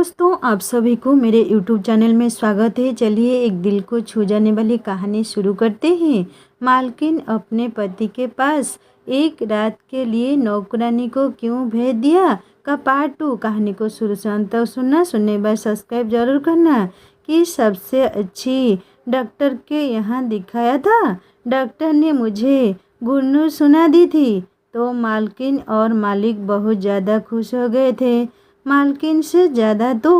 दोस्तों, आप सभी को मेरे यूट्यूब चैनल में स्वागत है। चलिए एक दिल को छू जाने वाली कहानी शुरू करते हैं। मालकिन अपने पति के पास एक रात के लिए नौकरानी को क्यों भेज दिया का पार्ट 2। कहानी को शुरू से अंत तक सुनना, सुनने बाद सब्सक्राइब जरूर करना। कि सबसे अच्छी डॉक्टर के यहाँ दिखाया था। डॉक्टर ने मुझे गुड न्यूज़ सुना दी थी तो मालकिन और मालिक बहुत ज़्यादा खुश हो गए थे। मालकिन से ज़्यादा तो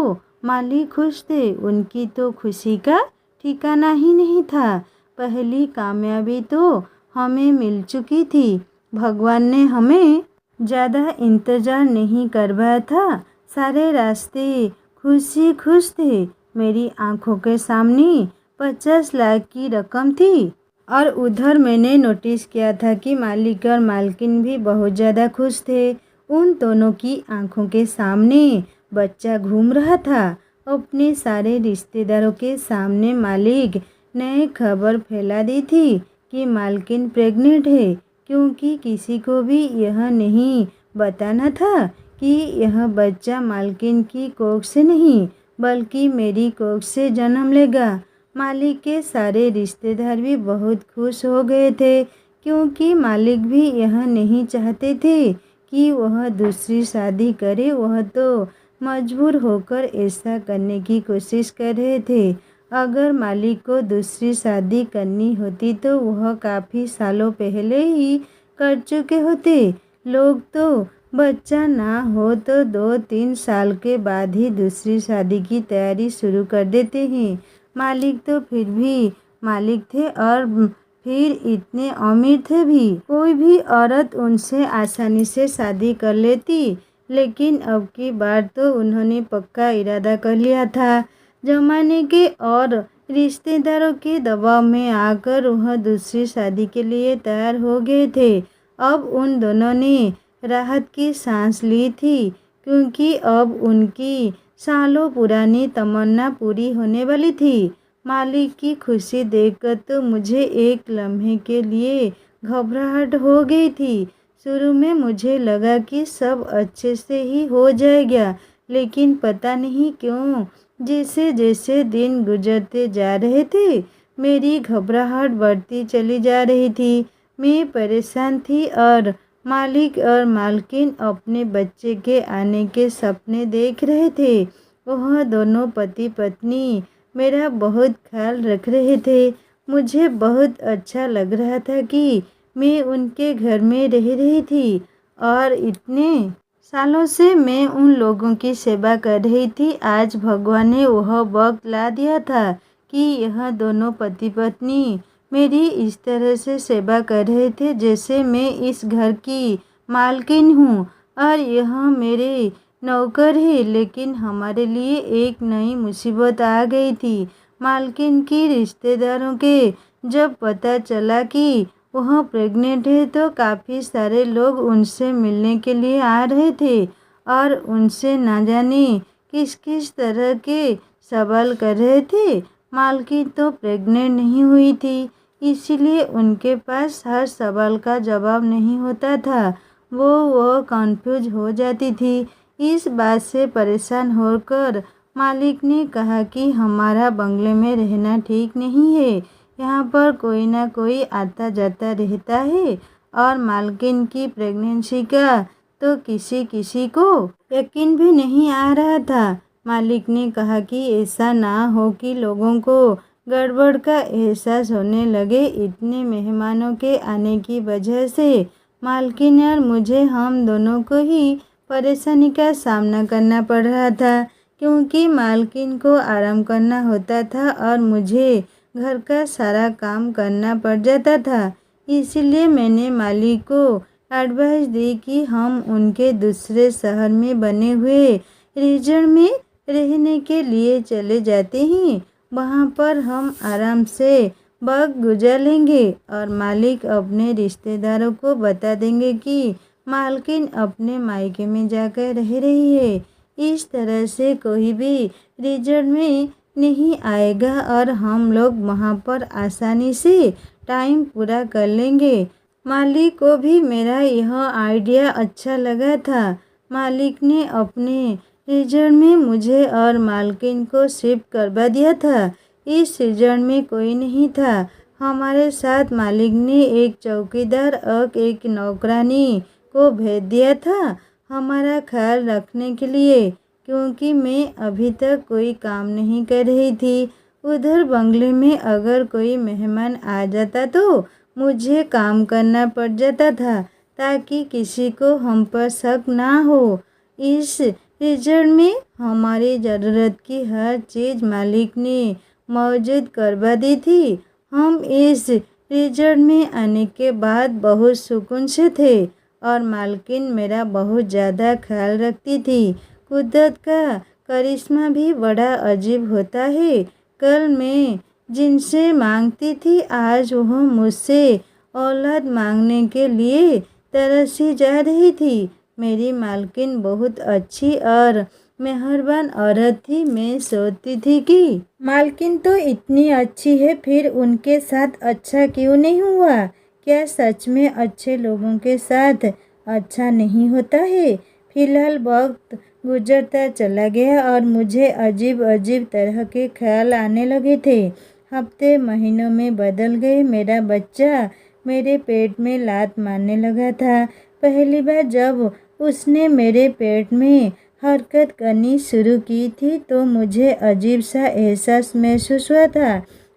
मालिक खुश थे। उनकी तो खुशी का ठिकाना ही नहीं था। पहली कामयाबी तो हमें मिल चुकी थी। भगवान ने हमें ज़्यादा इंतज़ार नहीं करवाया था। सारे रास्ते खुशी खुश थे। मेरी आंखों के सामने 50 लाख की रकम थी और उधर मैंने नोटिस किया था कि मालिक और मालकिन भी बहुत ज़्यादा खुश थे। उन दोनों की आंखों के सामने बच्चा घूम रहा था। अपने सारे रिश्तेदारों के सामने मालिक ने खबर फैला दी थी कि मालकिन प्रेग्नेंट है, क्योंकि किसी को भी यह नहीं बताना था कि यह बच्चा मालकिन की कोख से नहीं बल्कि मेरी कोख से जन्म लेगा। मालिक के सारे रिश्तेदार भी बहुत खुश हो गए थे, क्योंकि मालिक भी यह नहीं चाहते थे कि वह दूसरी शादी करे। वह तो मजबूर होकर ऐसा करने की कोशिश कर रहे थे। अगर मालिक को दूसरी शादी करनी होती तो वह काफ़ी सालों पहले ही कर चुके होते। लोग तो बच्चा ना हो तो 2-3 साल के बाद ही दूसरी शादी की तैयारी शुरू कर देते हैं। मालिक तो फिर भी मालिक थे और फिर इतने अमीर थे भी। कोई भी औरत उनसे आसानी से शादी कर लेती, लेकिन अब की बार तो उन्होंने पक्का इरादा कर लिया था। जमाने के और रिश्तेदारों के दबाव में आकर वह दूसरी शादी के लिए तैयार हो गए थे। अब उन दोनों ने राहत की सांस ली थी, क्योंकि अब उनकी सालों पुरानी तमन्ना पूरी होने वाली थी। मालिक की खुशी देखकर तो मुझे एक लम्हे के लिए घबराहट हो गई थी। शुरू में मुझे लगा कि सब अच्छे से ही हो जाएगा, लेकिन पता नहीं क्यों जैसे जैसे दिन गुजरते जा रहे थे मेरी घबराहट बढ़ती चली जा रही थी। मैं परेशान थी और मालिक और मालकिन अपने बच्चे के आने के सपने देख रहे थे। वह दोनों पति पत्नी मेरा बहुत ख्याल रख रहे थे। मुझे बहुत अच्छा लग रहा था कि मैं उनके घर में रह रही थी और इतने सालों से मैं उन लोगों की सेवा कर रही थी। आज भगवान ने वह वक्त ला दिया था कि यह दोनों पति पत्नी मेरी इस तरह से सेवा कर रहे थे जैसे मैं इस घर की मालकिन हूँ और यह मेरे नौकर है। लेकिन हमारे लिए एक नई मुसीबत आ गई थी। मालकिन की रिश्तेदारों के जब पता चला कि वह प्रेग्नेंट है तो काफ़ी सारे लोग उनसे मिलने के लिए आ रहे थे और उनसे ना जाने किस किस तरह के सवाल कर रहे थे। मालकिन तो प्रेग्नेंट नहीं हुई थी, इसीलिए उनके पास हर सवाल का जवाब नहीं होता था। वो कंफ्यूज हो जाती थी। इस बात से परेशान होकर मालिक ने कहा कि हमारा बंगले में रहना ठीक नहीं है। यहाँ पर कोई ना कोई आता जाता रहता है और मालकिन की प्रेगनेंसी का तो किसी किसी को यकीन भी नहीं आ रहा था। मालिक ने कहा कि ऐसा ना हो कि लोगों को गड़बड़ का एहसास होने लगे। इतने मेहमानों के आने की वजह से मालकिन और मुझे हम दोनों को ही परेशानी का सामना करना पड़ रहा था, क्योंकि मालकिन को आराम करना होता था और मुझे घर का सारा काम करना पड़ जाता था। इसलिए मैंने मालिक को एडवाइस दी कि हम उनके दूसरे शहर में बने हुए रिजॉर्ट में रहने के लिए चले जाते हैं। वहाँ पर हम आराम से वक्त गुजार लेंगे और मालिक अपने रिश्तेदारों को बता देंगे कि मालकिन अपने मायके में जाकर रह रही है। इस तरह से कोई भी रिजॉर्ट में नहीं आएगा और हम लोग वहाँ पर आसानी से टाइम पूरा कर लेंगे। मालिक को भी मेरा यह आइडिया अच्छा लगा था। मालिक ने अपने रिजल्ट में मुझे और मालकिन को शिफ्ट करवा दिया था। इस रिजल्ट में कोई नहीं था। हमारे साथ मालिक ने एक चौकीदार और एक नौकरानी को भेज दिया था हमारा ख्याल रखने के लिए, क्योंकि मैं अभी तक कोई काम नहीं कर रही थी। उधर बंगले में अगर कोई मेहमान आ जाता तो मुझे काम करना पड़ जाता था, ताकि किसी को हम पर शक ना हो। इस रिजल्ट में हमारी ज़रूरत की हर चीज़ मालिक ने मौजूद करवा दी थी। हम इस रिजल्ट में आने के बाद बहुत सुकून से थे और मालकिन मेरा बहुत ज़्यादा ख्याल रखती थी। कुदरत का करिश्मा भी बड़ा अजीब होता है। कल मैं जिनसे मांगती थी, आज वह मुझसे औलाद मांगने के लिए तरसी जा रही थी। मेरी मालकिन बहुत अच्छी और मेहरबान औरत थी। मैं सोचती थी कि मालकिन तो इतनी अच्छी है, फिर उनके साथ अच्छा क्यों नहीं हुआ? क्या सच में अच्छे लोगों के साथ अच्छा नहीं होता है? फिलहाल वक्त गुजरता चला गया और मुझे अजीब अजीब तरह के ख्याल आने लगे थे। हफ्ते महीनों में बदल गए। मेरा बच्चा मेरे पेट में लात मारने लगा था। पहली बार जब उसने मेरे पेट में हरकत करनी शुरू की थी तो मुझे अजीब सा एहसास महसूस हुआ था।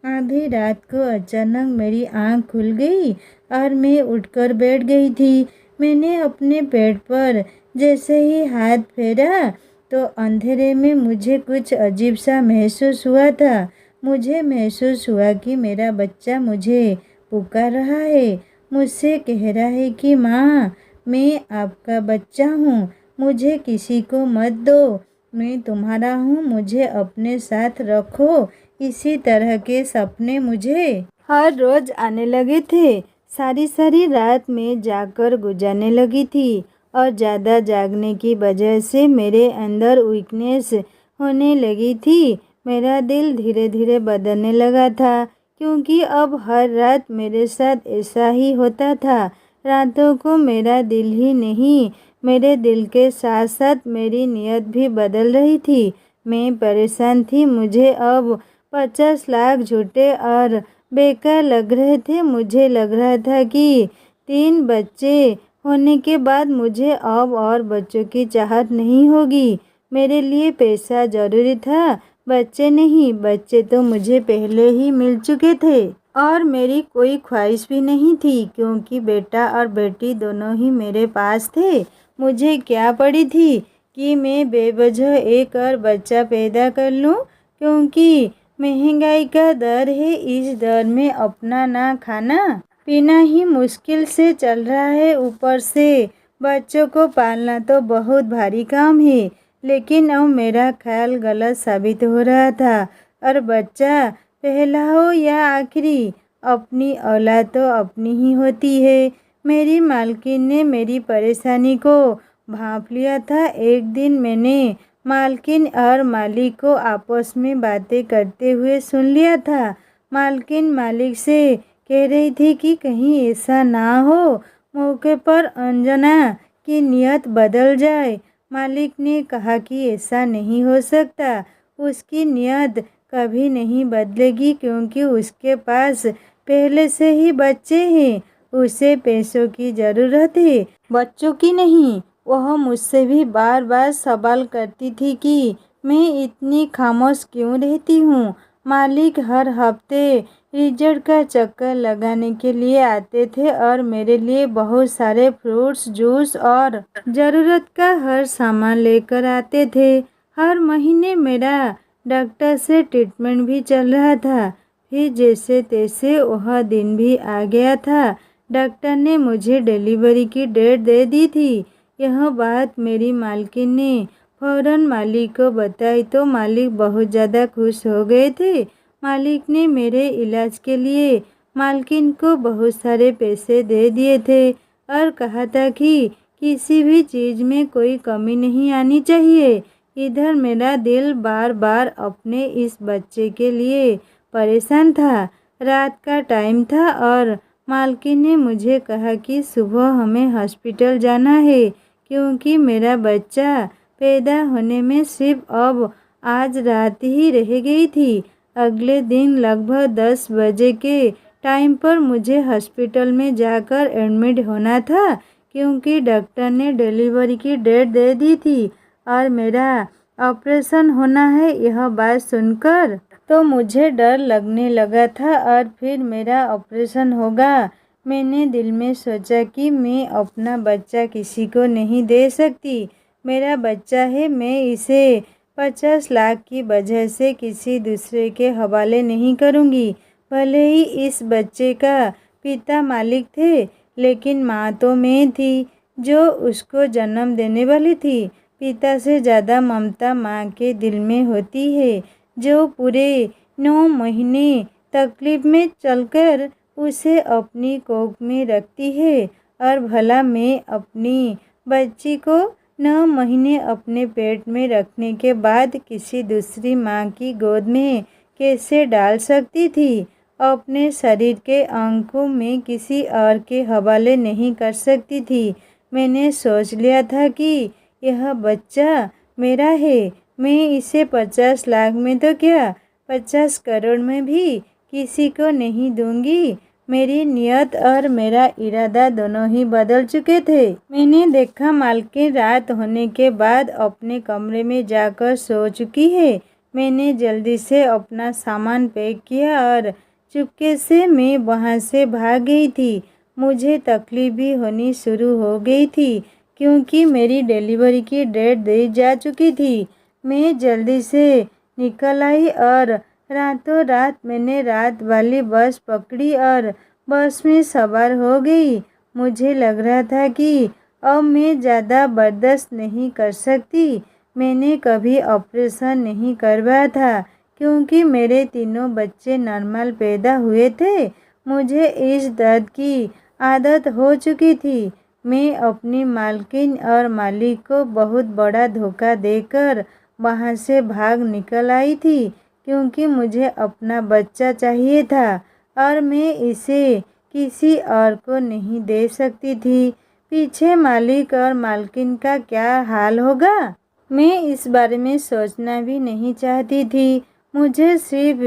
आधी रात को अचानक मेरी आंख खुल गई और मैं उठकर बैठ गई थी। मैंने अपने पेट पर जैसे ही हाथ फेरा तो अंधेरे में मुझे कुछ अजीब सा महसूस हुआ था। मुझे महसूस हुआ कि मेरा बच्चा मुझे पुकार रहा है, मुझसे कह रहा है कि माँ, मैं आपका बच्चा हूँ, मुझे किसी को मत दो, मैं तुम्हारा हूँ, मुझे अपने साथ रखो। इसी तरह के सपने मुझे हर रोज़ आने लगे थे। सारी सारी रात में जाकर गुजारने लगी थी और ज़्यादा जागने की वजह से मेरे अंदर वीकनेस होने लगी थी। मेरा दिल धीरे धीरे बदलने लगा था, क्योंकि अब हर रात मेरे साथ ऐसा ही होता था। रातों को मेरा दिल ही नहीं, मेरे दिल के साथ साथ मेरी नीयत भी बदल रही थी। मैं परेशान थी। मुझे अब 50 लाख झूठे और बेकार लग रहे थे। मुझे लग रहा था कि 3 बच्चे होने के बाद मुझे अब और बच्चों की चाहत नहीं होगी। मेरे लिए पैसा ज़रूरी था, बच्चे नहीं। बच्चे तो मुझे पहले ही मिल चुके थे और मेरी कोई ख्वाहिश भी नहीं थी, क्योंकि बेटा और बेटी दोनों ही मेरे पास थे। मुझे क्या पड़ी थी कि मैं बेवजह एक और बच्चा पैदा कर लूं, क्योंकि महंगाई का दर है। इस दर में अपना ना खाना पीना ही मुश्किल से चल रहा है। ऊपर से बच्चों को पालना तो बहुत भारी काम है। लेकिन अब मेरा ख्याल गलत साबित हो रहा था। और बच्चा पहला हो या आखिरी, अपनी औलाद तो अपनी ही होती है। मेरी मालकिन ने मेरी परेशानी को भांप लिया था। एक दिन मैंने मालकिन और मालिक को आपस में बातें करते हुए सुन लिया था। मालकिन मालिक से कह रही थी कि कहीं ऐसा ना हो मौके पर अंजना की नीयत बदल जाए। मालिक ने कहा कि ऐसा नहीं हो सकता, उसकी नीयत कभी नहीं बदलेगी, क्योंकि उसके पास पहले से ही बच्चे हैं। उसे पैसों की ज़रूरत है, बच्चों की नहीं। वह मुझसे भी बार बार सवाल करती थी कि मैं इतनी खामोश क्यों रहती हूँ। मालिक हर हफ्ते रिजल्ट का चक्कर लगाने के लिए आते थे और मेरे लिए बहुत सारे फ्रूट्स, जूस और ज़रूरत का हर सामान लेकर आते थे। हर महीने मेरा डॉक्टर से ट्रीटमेंट भी चल रहा था। फिर जैसे तैसे वह दिन भी आ गया था। डॉक्टर ने मुझे डिलीवरी की डेट दे दी थी। यह बात मेरी मालकिन ने फौरन मालिक को बताई तो मालिक बहुत ज़्यादा खुश हो गए थे। मालिक ने मेरे इलाज के लिए मालकिन को बहुत सारे पैसे दे दिए थे और कहा था कि किसी भी चीज़ में कोई कमी नहीं आनी चाहिए। इधर मेरा दिल बार बार अपने इस बच्चे के लिए परेशान था। रात का टाइम था और मालकिन ने मुझे कहा कि सुबह हमें हॉस्पिटल जाना है, क्योंकि मेरा बच्चा पैदा होने में सिर्फ अब आज रात ही रह गई थी। अगले दिन लगभग 10 बजे के टाइम पर मुझे हॉस्पिटल में जाकर एडमिट होना था, क्योंकि डॉक्टर ने डिलीवरी की डेट दे दी थी और मेरा ऑपरेशन होना है। यह बात सुनकर तो मुझे डर लगने लगा था और फिर मेरा ऑपरेशन होगा। मैंने दिल में सोचा कि मैं अपना बच्चा किसी को नहीं दे सकती। मेरा बच्चा है, मैं इसे 50 लाख की वजह से किसी दूसरे के हवाले नहीं करूँगी। भले ही इस बच्चे का पिता मालिक थे, लेकिन माँ तो मैं थी जो उसको जन्म देने वाली थी। पिता से ज़्यादा ममता माँ के दिल में होती है, जो पूरे 9 महीने तकलीफ में चलकर उसे अपनी कोख में रखती है। और भला मैं अपनी बच्ची को 9 महीने अपने पेट में रखने के बाद किसी दूसरी माँ की गोद में कैसे डाल सकती थी? अपने शरीर के अंग को मैं किसी और के हवाले नहीं कर सकती थी। मैंने सोच लिया था कि यह बच्चा मेरा है। मैं इसे 50 लाख में तो क्या, 50 करोड़ में भी किसी को नहीं दूंगी। मेरी नियत और मेरा इरादा दोनों ही बदल चुके थे। मैंने देखा मालकिन रात होने के बाद अपने कमरे में जाकर सो चुकी है। मैंने जल्दी से अपना सामान पैक किया और चुपके से मैं वहाँ से भाग गई थी। मुझे तकलीफ भी होनी शुरू हो गई थी, क्योंकि मेरी डिलीवरी की डेट दी जा चुकी थी। मैं जल्दी से निकल आई और रातों रात मैंने रात वाली बस पकड़ी और बस में सवार हो गई। मुझे लग रहा था कि अब मैं ज़्यादा बर्दाश्त नहीं कर सकती। मैंने कभी ऑपरेशन नहीं करवाया था, क्योंकि मेरे तीनों बच्चे नॉर्मल पैदा हुए थे। मुझे इस दर्द की आदत हो चुकी थी। मैं अपनी मालकिन और मालिक को बहुत बड़ा धोखा देकर वहाँ से भाग निकल आई थी, क्योंकि मुझे अपना बच्चा चाहिए था और मैं इसे किसी और को नहीं दे सकती थी। पीछे मालिक और मालकिन का क्या हाल होगा, मैं इस बारे में सोचना भी नहीं चाहती थी। मुझे सिर्फ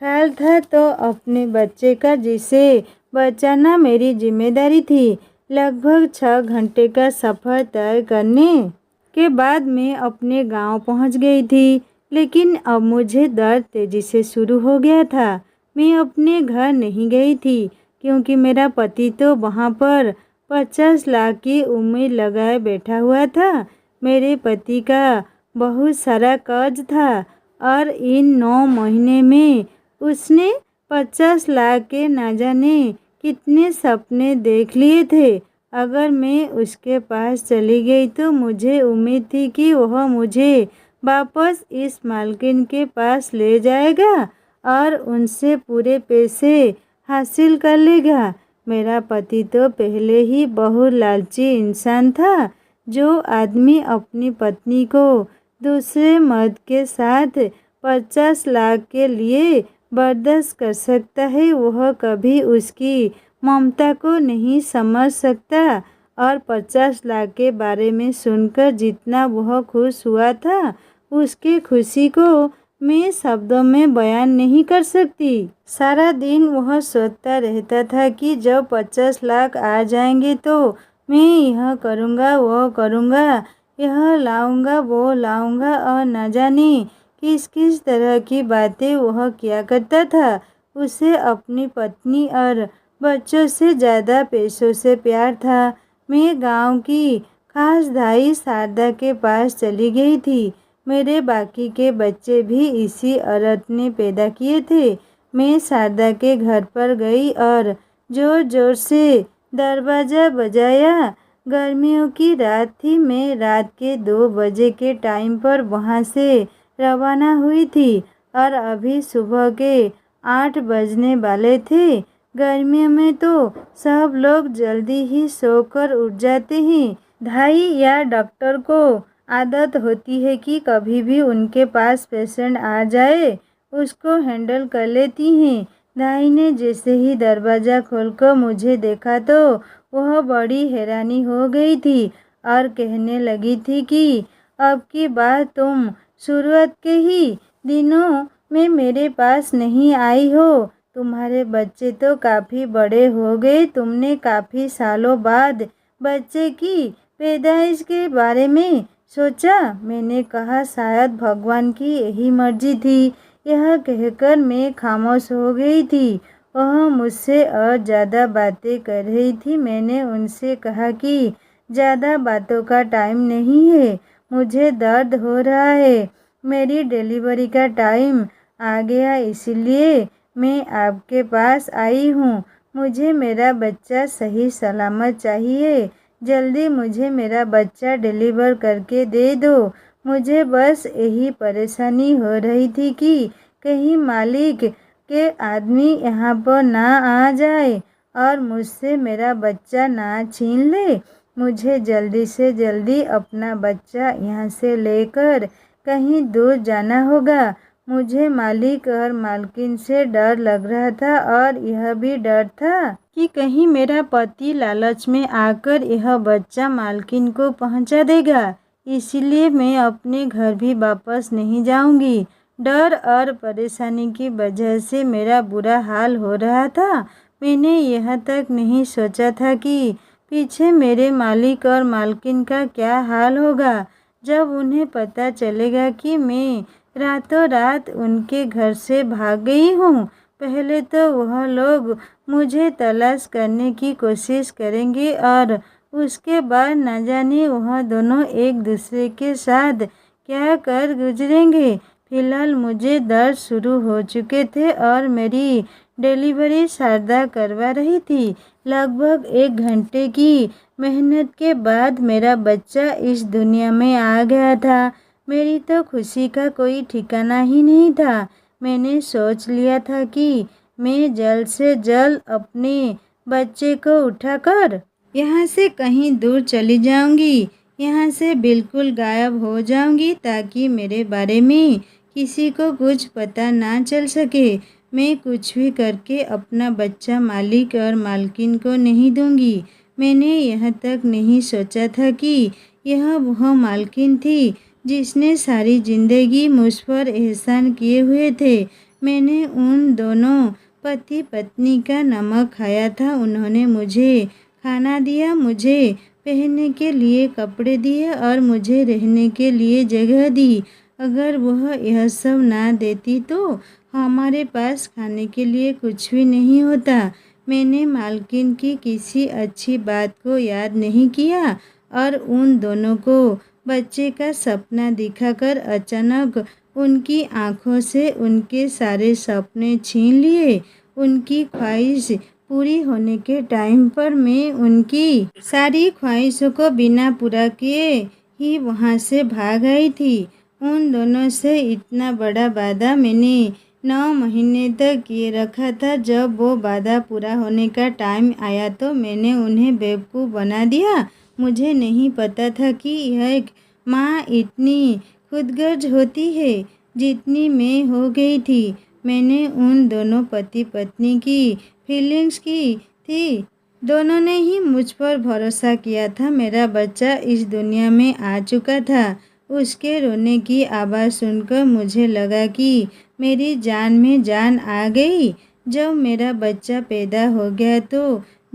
ख्याल था तो अपने बच्चे का, जिसे बचाना मेरी जिम्मेदारी थी। लगभग 6 घंटे का सफ़र तय करने के बाद मैं अपने गांव पहुंच गई थी, लेकिन अब मुझे दर्द तेजी से शुरू हो गया था। मैं अपने घर नहीं गई थी, क्योंकि मेरा पति तो वहां पर 50 लाख की उम्मीद लगाए बैठा हुआ था। मेरे पति का बहुत सारा कर्ज था और इन 9 महीने में उसने 50 लाख के ना जाने कितने सपने देख लिए थे। अगर मैं उसके पास चली गई तो मुझे उम्मीद थी कि वह मुझे वापस इस मालकिन के पास ले जाएगा और उनसे पूरे पैसे हासिल कर लेगा। मेरा पति तो पहले ही बहुत लालची इंसान था। जो आदमी अपनी पत्नी को दूसरे मर्द के साथ 50 लाख के लिए बर्दाश्त कर सकता है, वह कभी उसकी ममता को नहीं समझ सकता। और 50 लाख के बारे में सुनकर जितना वह खुश हुआ था, उसकी खुशी को मैं शब्दों में बयान नहीं कर सकती। सारा दिन वह सोचता रहता था कि जब 50 लाख आ जाएंगे तो मैं यह करूँगा, वो करूँगा, यह लाऊंगा, वो लाऊंगा, और न जाने किस किस तरह की बातें वह किया करता था। उसे अपनी पत्नी और बच्चों से ज़्यादा पैसों से प्यार था। मैं गांव की खास दाई शारदा के पास चली गई थी। मेरे बाकी के बच्चे भी इसी औरत ने पैदा किए थे। मैं शारदा के घर पर गई और ज़ोर ज़ोर से दरवाज़ा बजाया। गर्मियों की रात थी। मैं रात के 2 बजे के टाइम पर वहाँ से रवाना हुई थी और अभी सुबह के 8 बजने वाले थे। गर्मियों में तो सब लोग जल्दी ही सोकर उठ जाते हैं। धाई या डॉक्टर को आदत होती है कि कभी भी उनके पास पेशेंट आ जाए उसको हैंडल कर लेती हैं। धाई ने जैसे ही दरवाज़ा खोलकर मुझे देखा तो वह बड़ी हैरानी हो गई थी और कहने लगी थी कि अब की बार तुम शुरुआत के ही दिनों में मेरे पास नहीं आई हो। तुम्हारे बच्चे तो काफ़ी बड़े हो गए। तुमने काफ़ी सालों बाद बच्चे की पैदाइश के बारे में सोचा। मैंने कहा शायद भगवान की यही मर्जी थी। यह कहकर मैं खामोश हो गई थी। वह मुझसे और ज़्यादा बातें कर रही थी। मैंने उनसे कहा कि ज़्यादा बातों का टाइम नहीं है, मुझे दर्द हो रहा है। मेरी डिलीवरी का टाइम आ गया, इसलिए मैं आपके पास आई हूँ। मुझे मेरा बच्चा सही सलामत चाहिए। जल्दी मुझे मेरा बच्चा डिलीवर करके दे दो। मुझे बस यही परेशानी हो रही थी कि कहीं मालिक के आदमी यहाँ पर ना आ जाए और मुझसे मेरा बच्चा ना छीन ले। मुझे जल्दी से जल्दी अपना बच्चा यहाँ से लेकर कहीं दूर जाना होगा। मुझे मालिक और मालकिन से डर लग रहा था और यह भी डर था कि कहीं मेरा पति लालच में आकर यह बच्चा मालकिन को पहुंचा देगा। इसलिए मैं अपने घर भी वापस नहीं जाऊंगी। डर और परेशानी की वजह से मेरा बुरा हाल हो रहा था। मैंने यह तक नहीं सोचा था कि पीछे मेरे मालिक और मालकिन का क्या हाल होगा जब उन्हें पता चलेगा कि मैं रातों रात उनके घर से भाग गई हूँ। पहले तो वह लोग मुझे तलाश करने की कोशिश करेंगे और उसके बाद न जाने वह दोनों एक दूसरे के साथ क्या कर गुजरेंगे। फिलहाल मुझे दर्द शुरू हो चुके थे और मेरी डिलीवरी शारदा करवा रही थी। लगभग 1 घंटे की मेहनत के बाद मेरा बच्चा इस दुनिया में आ गया था। मेरी तो खुशी का कोई ठिकाना ही नहीं था। मैंने सोच लिया था कि मैं जल्द से जल्द अपने बच्चे को उठाकर यहाँ से कहीं दूर चली जाऊंगी। यहाँ से बिल्कुल गायब हो जाऊंगी ताकि मेरे बारे में किसी को कुछ पता ना चल सके। मैं कुछ भी करके अपना बच्चा मालिक और मालकिन को नहीं दूंगी। मैंने यह तक नहीं सोचा था कि यह वह मालकिन थी जिसने सारी जिंदगी मुझ पर एहसान किए हुए थे। मैंने उन दोनों पति पत्नी का नमक खाया था। उन्होंने मुझे खाना दिया, मुझे पहनने के लिए कपड़े दिए और मुझे रहने के लिए जगह दी। अगर वह यह सब ना देती तो हमारे पास खाने के लिए कुछ भी नहीं होता। मैंने मालकिन की किसी अच्छी बात को याद नहीं किया और उन दोनों को बच्चे का सपना दिखाकर अचानक उनकी आंखों से उनके सारे सपने छीन लिए। उनकी ख्वाहिश पूरी होने के टाइम पर मैं उनकी सारी ख्वाहिशों को बिना पूरा किए ही वहाँ से भाग आई थी। उन दोनों से इतना बड़ा वादा मैंने 9 महीने तक किए रखा था। जब वो वादा पूरा होने का टाइम आया तो मैंने उन्हें बेवकूफ़ बना दिया। मुझे नहीं पता था कि यह एक माँ इतनी खुदगर्ज होती है जितनी मैं हो गई थी। मैंने उन दोनों पति पत्नी की फीलिंग्स की थी। दोनों ने ही मुझ पर भरोसा किया था। मेरा बच्चा इस दुनिया में आ चुका था। उसके रोने की आवाज़ सुनकर मुझे लगा कि मेरी जान में जान आ गई। जब मेरा बच्चा पैदा हो गया तो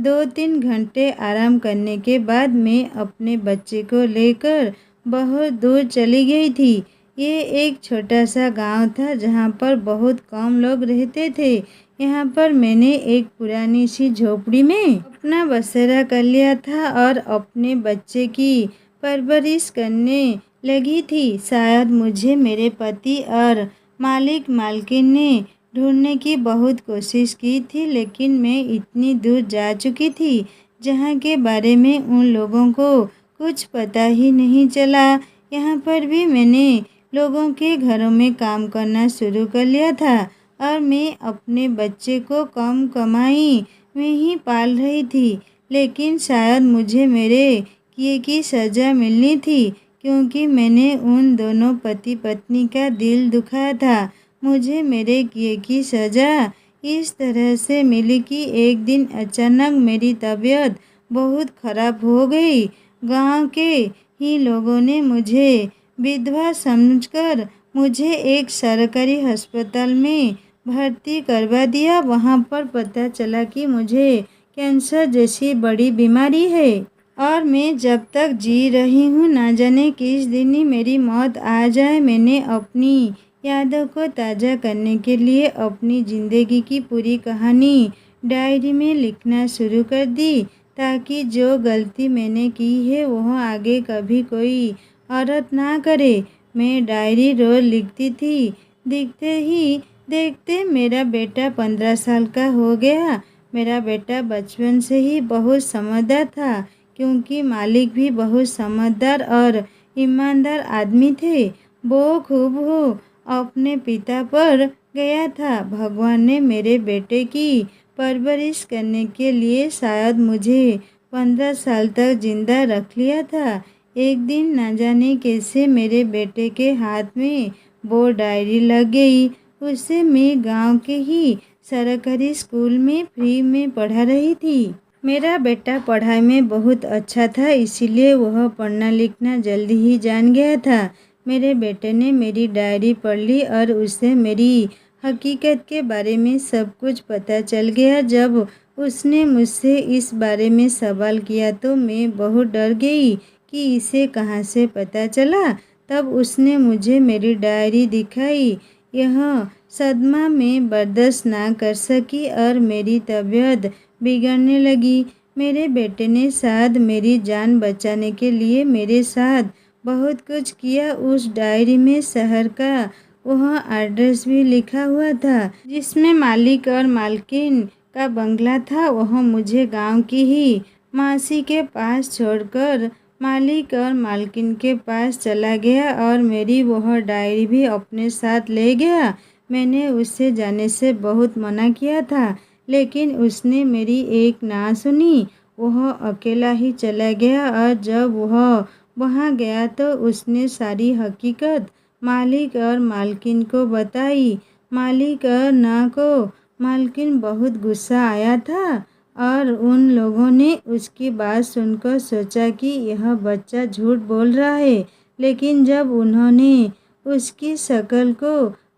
2-3 घंटे आराम करने के बाद मैं अपने बच्चे को लेकर बहुत दूर चली गई थी। ये एक छोटा सा गांव था जहाँ पर बहुत कम लोग रहते थे। यहाँ पर मैंने एक पुरानी सी झोपड़ी में अपना बसेरा कर लिया था और अपने बच्चे की परवरिश करने लगी थी। शायद मुझे मेरे पति और मालिक मालकिन ने ढूंढने की बहुत कोशिश की थी, लेकिन मैं इतनी दूर जा चुकी थी जहाँ के बारे में उन लोगों को कुछ पता ही नहीं चला। यहाँ पर भी मैंने लोगों के घरों में काम करना शुरू कर लिया था और मैं अपने बच्चे को कम कमाई में ही पाल रही थी। लेकिन शायद मुझे मेरे किए की सज़ा मिलनी थी, क्योंकि मैंने उन दोनों पति पत्नी का दिल दुखाया था। मुझे मेरे किए की सज़ा इस तरह से मिली कि एक दिन अचानक मेरी तबीयत बहुत ख़राब हो गई। गांव के ही लोगों ने मुझे विधवा समझकर मुझे एक सरकारी अस्पताल में भर्ती करवा दिया। वहाँ पर पता चला कि मुझे कैंसर जैसी बड़ी बीमारी है और मैं जब तक जी रही हूँ ना जाने किस दिन ही मेरी मौत आ जाए। मैंने अपनी यादों को ताज़ा करने के लिए अपनी ज़िंदगी की पूरी कहानी डायरी में लिखना शुरू कर दी, ताकि जो गलती मैंने की है वह आगे कभी कोई औरत ना करे। मैं डायरी रोज लिखती थी। दिखते ही देखते मेरा बेटा 15 साल का हो गया। मेरा बेटा बचपन से ही बहुत समझदार था, क्योंकि मालिक भी बहुत समझदार और ईमानदार आदमी थे। वो खूब हो अपने पिता पर गया था। भगवान ने मेरे बेटे की परवरिश करने के लिए शायद मुझे 15 साल तक जिंदा रख लिया था। एक दिन न जाने कैसे मेरे बेटे के हाथ में वो डायरी लग गई। उसे मैं गांव के ही सरकारी स्कूल में फ्री में पढ़ा रही थी। मेरा बेटा पढ़ाई में बहुत अच्छा था, इसीलिए वह पढ़ना लिखना जल्दी ही जान गया था। मेरे बेटे ने मेरी डायरी पढ़ ली और उसे मेरी हकीकत के बारे में सब कुछ पता चल गया। जब उसने मुझसे इस बारे में सवाल किया तो मैं बहुत डर गई कि इसे कहाँ से पता चला। तब उसने मुझे मेरी डायरी दिखाई। यह सदमा में बर्दाश्त ना कर सकी और मेरी तबीयत बिगड़ने लगी। मेरे बेटे ने शायद मेरी जान बचाने के लिए मेरे साथ बहुत कुछ किया। उस डायरी में शहर का वह एड्रेस भी लिखा हुआ था, जिसमें मालिक और मालकिन का बंगला था। वह मुझे गांव की ही मासी के पास छोड़कर मालिक और मालकिन के पास चला गया और मेरी वह डायरी भी अपने साथ ले गया। मैंने उससे जाने से बहुत मना किया था, लेकिन उसने मेरी एक ना सुनी। वह अकेला ही चला गया और जब वह वहाँ गया तो उसने सारी हकीकत मालिक और मालकिन को बताई। मालिक और ना को मालकिन बहुत गुस्सा आया था और उन लोगों ने उसकी बात सुनकर सोचा कि यह बच्चा झूठ बोल रहा है। लेकिन जब उन्होंने उसकी शक्ल को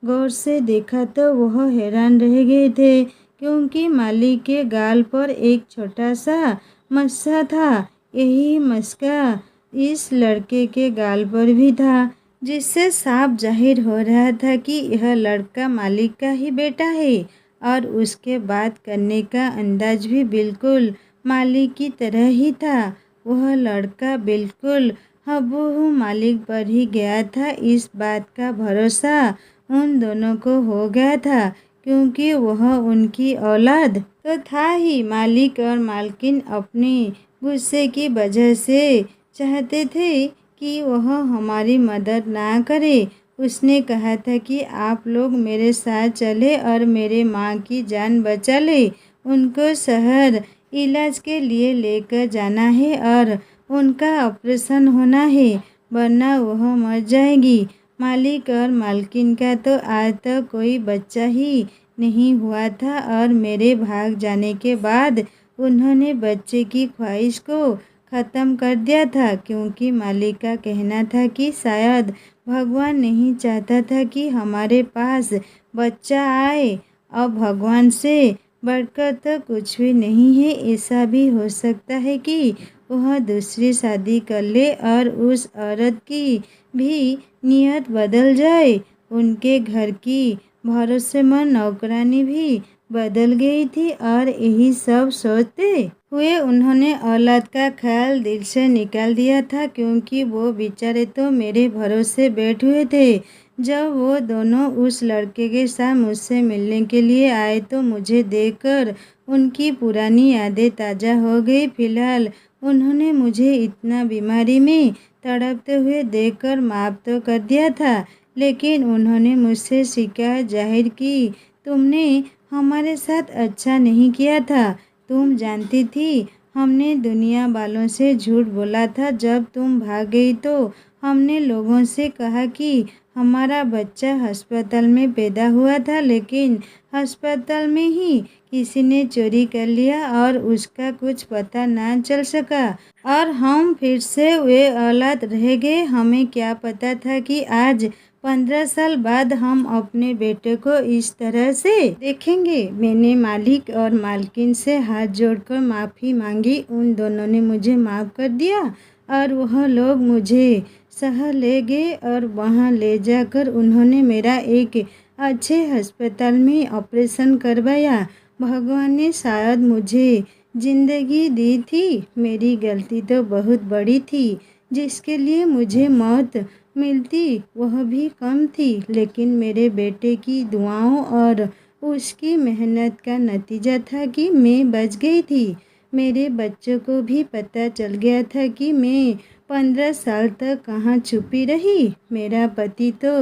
गौर से देखा तो वह हैरान रह गए थे, क्योंकि मालिक के गाल पर एक छोटा सा मस्सा था। यही मस्का इस लड़के के गाल पर भी था, जिससे साफ जाहिर हो रहा था कि यह लड़का मालिक का ही बेटा है और उसके बात करने का अंदाज भी बिल्कुल मालिक की तरह ही था। वह लड़का बिल्कुल हूबहू मालिक पर ही गया था। इस बात का भरोसा उन दोनों को हो गया था, क्योंकि वह उनकी औलाद तो था ही। मालिक और मालकिन अपनी गुस्से की वजह से चाहते थे कि वह हमारी मदद ना करे। उसने कहा था कि आप लोग मेरे साथ चले और मेरे माँ की जान बचा ले। उनको शहर इलाज के लिए लेकर जाना है और उनका ऑपरेशन होना है, वरना वह मर जाएगी। मालिक और मालकिन का तो आज तक कोई बच्चा ही नहीं हुआ था और मेरे भाग जाने के बाद उन्होंने बच्चे की ख्वाहिश को ख़त्म कर दिया था, क्योंकि मालिक का कहना था कि शायद भगवान नहीं चाहता था कि हमारे पास बच्चा आए। अब भगवान से बढ़कर तो कुछ भी नहीं है। ऐसा भी हो सकता है कि वह दूसरी शादी कर ले और उस औरत की भी नीयत बदल जाए। उनके घर की भरोसेमंद नौकरानी भी बदल गई थी और यही सब सोचते हुए उन्होंने औलाद का ख्याल दिल से निकाल दिया था, क्योंकि वो बेचारे तो मेरे भरोसे बैठे हुए थे। जब वो दोनों उस लड़के के साथ मुझसे मिलने के लिए आए तो मुझे देखकर उनकी पुरानी यादें ताज़ा हो गई। फिलहाल उन्होंने मुझे इतना बीमारी में तड़पते हुए देखकर माफ़ तो कर दिया था, लेकिन उन्होंने मुझसे शिकायत जाहिर की, तुमने हमारे साथ अच्छा नहीं किया था। तुम जानती थी हमने दुनिया वालों से झूठ बोला था। जब तुम भाग गई तो हमने लोगों से कहा कि हमारा बच्चा अस्पताल में पैदा हुआ था, लेकिन अस्पताल में ही किसी ने चोरी कर लिया और उसका कुछ पता ना चल सका और हम फिर से वे औलाद रह गए। हमें क्या पता था कि आज 15 साल बाद हम अपने बेटे को इस तरह से देखेंगे। मैंने मालिक और मालकिन से हाथ जोड़कर माफ़ी मांगी। उन दोनों ने मुझे माफ़ कर दिया और वह लोग मुझे शहर ले गए और वहाँ ले जाकर उन्होंने मेरा एक अच्छे अस्पताल में ऑपरेशन करवाया। भगवान ने शायद मुझे ज़िंदगी दी थी। मेरी गलती तो बहुत बड़ी थी, जिसके लिए मुझे मौत मिलती वह भी कम थी, लेकिन मेरे बेटे की दुआओं और उसकी मेहनत का नतीजा था कि मैं बच गई थी। मेरे बच्चों को भी पता चल गया था कि मैं 15 साल तक कहाँ छुपी रही। मेरा पति तो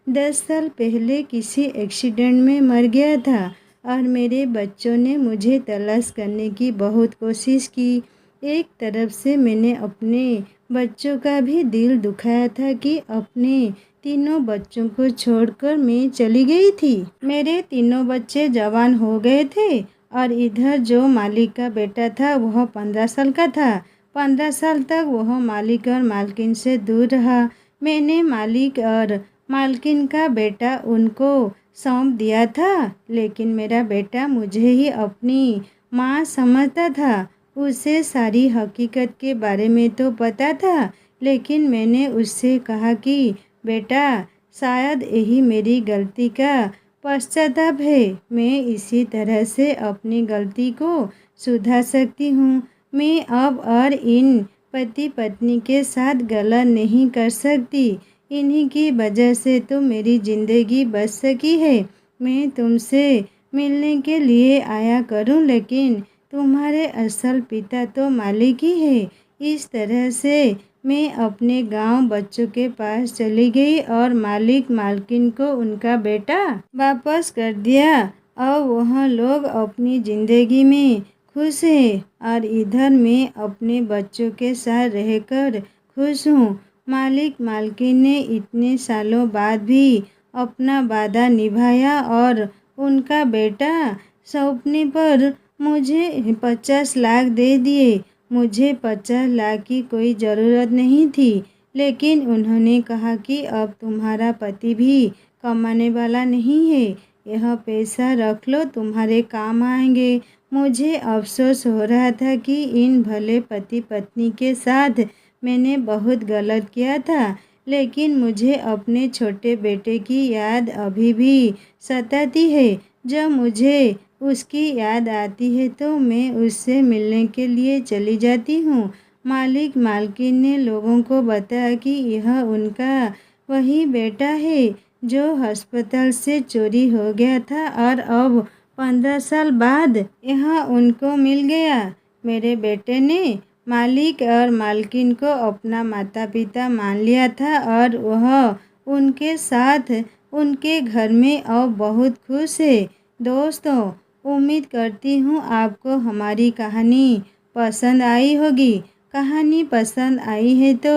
10 साल पहले किसी एक्सीडेंट में मर गया था और मेरे बच्चों ने मुझे तलाश करने की बहुत कोशिश की। एक तरफ से मैंने अपने बच्चों का भी दिल दुखाया था कि अपने तीनों बच्चों को छोड़कर मैं चली गई थी। मेरे तीनों बच्चे जवान हो गए थे और इधर जो मालिक का बेटा था वह 15 साल का था। 15 साल तक वह मालिक और मालकिन से दूर रहा। मैंने मालिक और मालकिन का बेटा उनको सौंप दिया था, लेकिन मेरा बेटा मुझे ही अपनी माँ समझता था। उसे सारी हकीकत के बारे में तो पता था, लेकिन मैंने उससे कहा कि बेटा, शायद यही मेरी गलती का पश्चाताप है। मैं इसी तरह से अपनी गलती को सुधार सकती हूँ। मैं अब और इन पति पत्नी के साथ गलत नहीं कर सकती। इन्हीं की वजह से तो मेरी ज़िंदगी बच सकी है। मैं तुमसे मिलने के लिए आया करूँ, लेकिन तुम्हारे असल पिता तो मालिक ही है। इस तरह से मैं अपने गांव बच्चों के पास चली गई और मालिक मालकिन को उनका बेटा वापस कर दिया। अब वह लोग अपनी ज़िंदगी में खुश हैं और इधर मैं अपने बच्चों के साथ रहकर खुश हूँ। मालिक मालकिन ने इतने सालों बाद भी अपना वादा निभाया और उनका बेटा सौंपने पर मुझे 50 लाख दे दिए। मुझे 50 लाख की कोई ज़रूरत नहीं थी, लेकिन उन्होंने कहा कि अब तुम्हारा पति भी कमाने वाला नहीं है, यह पैसा रख लो, तुम्हारे काम आएंगे। मुझे अफसोस हो रहा था कि इन भले पति पत्नी के साथ मैंने बहुत गलत किया था, लेकिन मुझे अपने छोटे बेटे की याद अभी भी सताती है। जब मुझे उसकी याद आती है तो मैं उससे मिलने के लिए चली जाती हूँ। मालिक मालकिन ने लोगों को बताया कि यह उनका वही बेटा है जो अस्पताल से चोरी हो गया था और अब 15 साल बाद यह उनको मिल गया। मेरे बेटे ने मालिक और मालकिन को अपना माता पिता मान लिया था और वह उनके साथ उनके घर में अब बहुत खुश है। दोस्तों, उम्मीद करती हूँ आपको हमारी कहानी पसंद आई होगी। कहानी पसंद आई है तो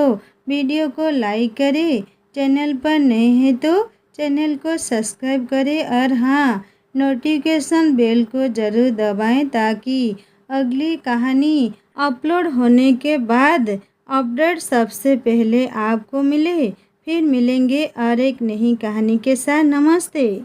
वीडियो को लाइक करें, चैनल पर नए हैं तो चैनल को सब्सक्राइब करें और हाँ, नोटिफिकेशन बेल को ज़रूर दबाएं ताकि अगली कहानी अपलोड होने के बाद अपडेट सबसे पहले आपको मिले। फिर मिलेंगे और एक नई कहानी के साथ। नमस्ते।